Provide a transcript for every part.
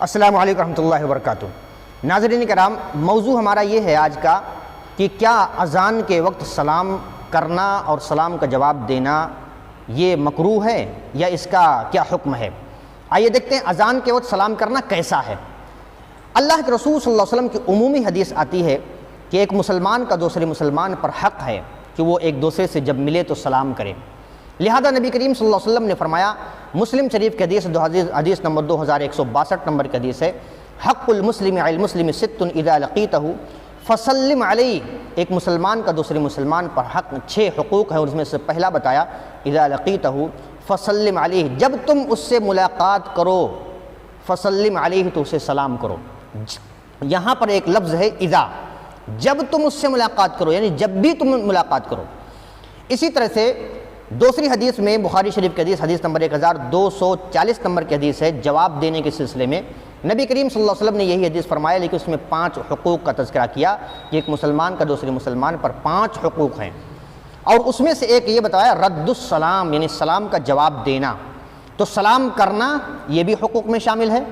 السلام علیکم ورحمۃ اللہ وبرکاتہ۔ ناظرین کرام، موضوع ہمارا یہ ہے آج کا کہ کیا اذان کے وقت سلام کرنا اور سلام کا جواب دینا یہ مکروہ ہے یا اس کا کیا حکم ہے۔ آئیے دیکھتے ہیں اذان کے وقت سلام کرنا کیسا ہے۔ اللہ کے رسول صلی اللہ علیہ وسلم کی عمومی حدیث آتی ہے کہ ایک مسلمان کا دوسرے مسلمان پر حق ہے کہ وہ ایک دوسرے سے جب ملے تو سلام کرے۔ لہذا نبی کریم صلی اللہ علیہ وسلم نے فرمایا، مسلم شریف کی حدیث نمبر 2162 نمبر کی حدیث ہے، حق المسلم علی المسلم ست اذا لقیتہ فسلم علیہ۔ ایک مسلمان کا دوسرے مسلمان پر حق 6 حقوق ہیں، اور اس میں سے پہلا بتایا اذا لقیتہ فسلم علیہ، جب تم اس سے ملاقات کرو فسلم علیہ تو اسے سلام کرو۔ یہاں پر ایک لفظ ہے اذا، جب تم اس سے ملاقات کرو، یعنی جب بھی تم ملاقات کرو۔ اسی طرح سے دوسری حدیث میں بخاری شریف کی حدیث نمبر 1240 نمبر کی حدیث ہے، جواب دینے کے سلسلے میں نبی کریم صلی اللہ علیہ وسلم نے یہی حدیث فرمایا، لیکن اس میں 5 حقوق کا تذکرہ کیا کہ ایک مسلمان کا دوسرے مسلمان پر 5 حقوق ہیں، اور اس میں سے ایک یہ بتایا رد السلام، یعنی سلام کا جواب دینا۔ تو سلام کرنا یہ بھی حقوق میں شامل ہے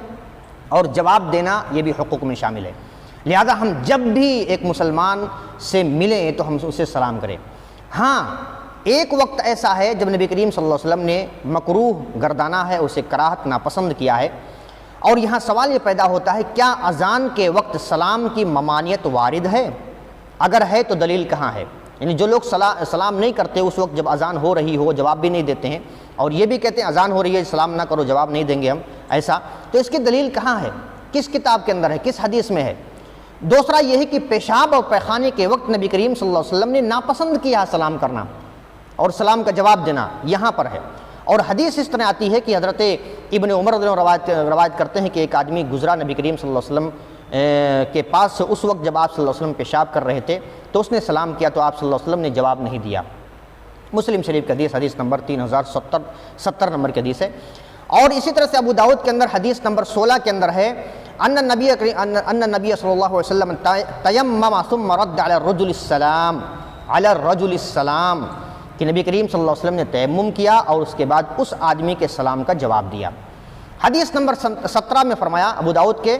اور جواب دینا یہ بھی حقوق میں شامل ہے۔ لہذا ہم جب بھی ایک مسلمان سے ملیں تو ہم اسے سلام کریں۔ ہاں، ایک وقت ایسا ہے جب نبی کریم صلی اللہ علیہ وسلم نے مکروہ گردانا ہے، اسے کراہت ناپسند کیا ہے، اور یہاں سوال یہ پیدا ہوتا ہے کیا اذان کے وقت سلام کی ممانعت وارد ہے؟ اگر ہے تو دلیل کہاں ہے؟ یعنی جو لوگ سلام نہیں کرتے اس وقت جب اذان ہو رہی ہو، جواب بھی نہیں دیتے ہیں، اور یہ بھی کہتے ہیں اذان ہو رہی ہے سلام نہ کرو، جواب نہیں دیں گے ہم، ایسا تو اس کی دلیل کہاں ہے؟ کس کتاب کے اندر ہے؟ کس حدیث میں ہے؟ دوسرا یہ ہے کہ پیشاب اور پیخانے کے وقت نبی کریم صلی اللہ علیہ وسلم نے ناپسند کیا سلام کرنا اور سلام کا جواب دینا، یہاں پر ہے۔ اور حدیث اس طرح آتی ہے کہ حضرت ابن عمر رضی اللہ عنہ روایت کرتے ہیں کہ ایک آدمی گزرا نبی کریم صلی اللہ علیہ وسلم کے پاس سے اس وقت جب آپ صلی اللہ علیہ وسلم پیشاب کر رہے تھے، تو اس نے سلام کیا تو آپ صلی اللہ علیہ وسلم نے جواب نہیں دیا۔ مسلم شریف کی حدیث نمبر 3070 نمبر کی حدیث ہے۔ اور اسی طرح سے ابو داؤد کے اندر حدیث نمبر 16 کے اندر ہے ان نبی صلی اللہ علیہ وسلم تیمم ثم رد علی الرجل السلام، کہ نبی کریم صلی اللہ علیہ وسلم نے تیمم کیا اور اس کے بعد اس آدمی کے سلام کا جواب دیا۔ حدیث نمبر 17 میں فرمایا ابو داؤد کے،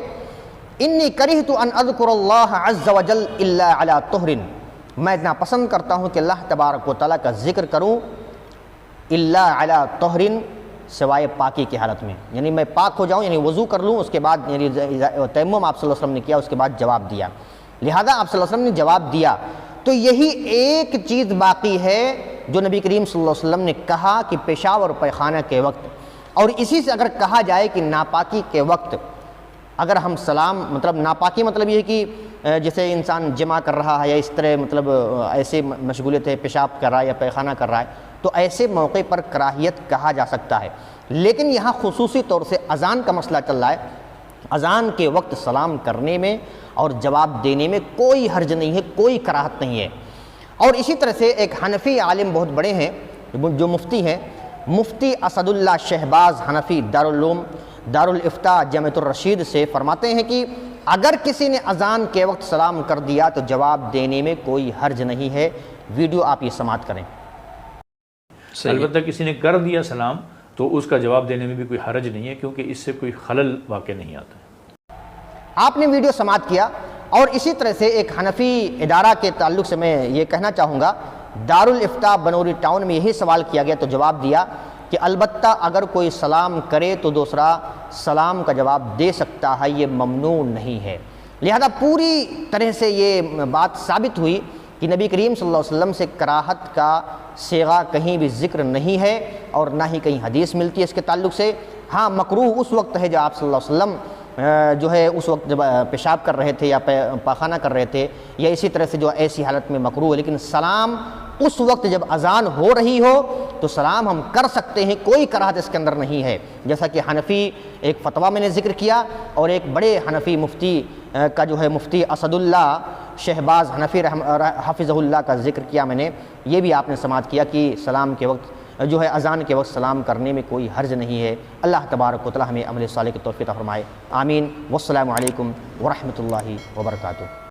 انی کرہت ان اذکر اللہ عز وجل الا علی طہر، میں اتنا پسند کرتا ہوں کہ اللہ تبارک و تعالیٰ کا ذکر کروں الا علی طہر، سوائے پاکی کی حالت میں، یعنی میں پاک ہو جاؤں، یعنی وضو کر لوں، اس کے بعد یعنی تیمم آپ صلی اللہ علیہ وسلم نے کیا، اس کے بعد جواب دیا۔ لہذا آپ صلی اللہ علیہ وسلم نے جواب دیا، تو یہی ایک چیز باقی ہے جو نبی کریم صلی اللہ علیہ وسلم نے کہا کہ پیشاب اور پیخانہ کے وقت، اور اسی سے اگر کہا جائے کہ ناپاکی کے وقت اگر ہم سلام، مطلب ناپاکی مطلب یہ ہے کہ جیسے انسان جمع کر رہا ہے یا اس طرح مطلب ایسے مشغولیت ہے، پیشاب کر رہا ہے یا پیخانہ کر رہا ہے، تو ایسے موقع پر کراہیت کہا جا سکتا ہے۔ لیکن یہاں خصوصی طور سے اذان کا مسئلہ چل رہا ہے، اذان کے وقت سلام کرنے میں اور جواب دینے میں کوئی حرج نہیں ہے، کوئی کراہت نہیں ہے۔ اور اسی طرح سے ایک حنفی عالم بہت بڑے ہیں جو مفتی ہیں، مفتی اسد اللہ شہباز حنفی دارالافتاء جامعۃ الرشید سے فرماتے ہیں کہ اگر کسی نے اذان کے وقت سلام کر دیا تو جواب دینے میں کوئی حرج نہیں ہے۔ ویڈیو آپ یہ سماعت کریں۔ البتہ کسی نے کر دیا سلام تو اس کا جواب دینے میں بھی کوئی حرج نہیں ہے، کیونکہ اس سے کوئی خلل واقع نہیں آتا۔ آپ نے ویڈیو سماعت کیا، اور اسی طرح سے ایک حنفی ادارہ کے تعلق سے میں یہ کہنا چاہوں گا، دارالافتاء بنوری ٹاؤن میں یہی سوال کیا گیا تو جواب دیا کہ البتہ اگر کوئی سلام کرے تو دوسرا سلام کا جواب دے سکتا ہے، یہ ممنوع نہیں ہے۔ لہذا پوری طرح سے یہ بات ثابت ہوئی کہ نبی کریم صلی اللہ علیہ وسلم سے کراہت کا صیغہ کہیں بھی ذکر نہیں ہے، اور نہ ہی کہیں حدیث ملتی ہے اس کے تعلق سے۔ ہاں، مکروہ اس وقت ہے جب آپ صلی اللہ علیہ وسلم جو ہے اس وقت جب پیشاب کر رہے تھے یا پاخانہ کر رہے تھے، یا اسی طرح سے جو ایسی حالت میں مکروہ ہے، لیکن سلام اس وقت جب اذان ہو رہی ہو تو سلام ہم کر سکتے ہیں، کوئی کراہت اس کے اندر نہیں ہے۔ جیسا کہ حنفی ایک فتویٰ میں نے ذکر کیا، اور ایک بڑے حنفی مفتی کا جو ہے مفتی اسد اللہ شہباز حنفی حفظہ اللہ کا ذکر کیا میں نے، یہ بھی آپ نے سماعت کیا کہ سلام کے وقت جو ہے اذان کے وقت سلام کرنے میں کوئی حرج نہیں ہے۔ اللہ تبارک و تعالی ہمیں عمل صالح کی توفیق عطا فرمائے، آمین۔ والسلام علیکم ورحمۃ اللہ وبرکاتہ۔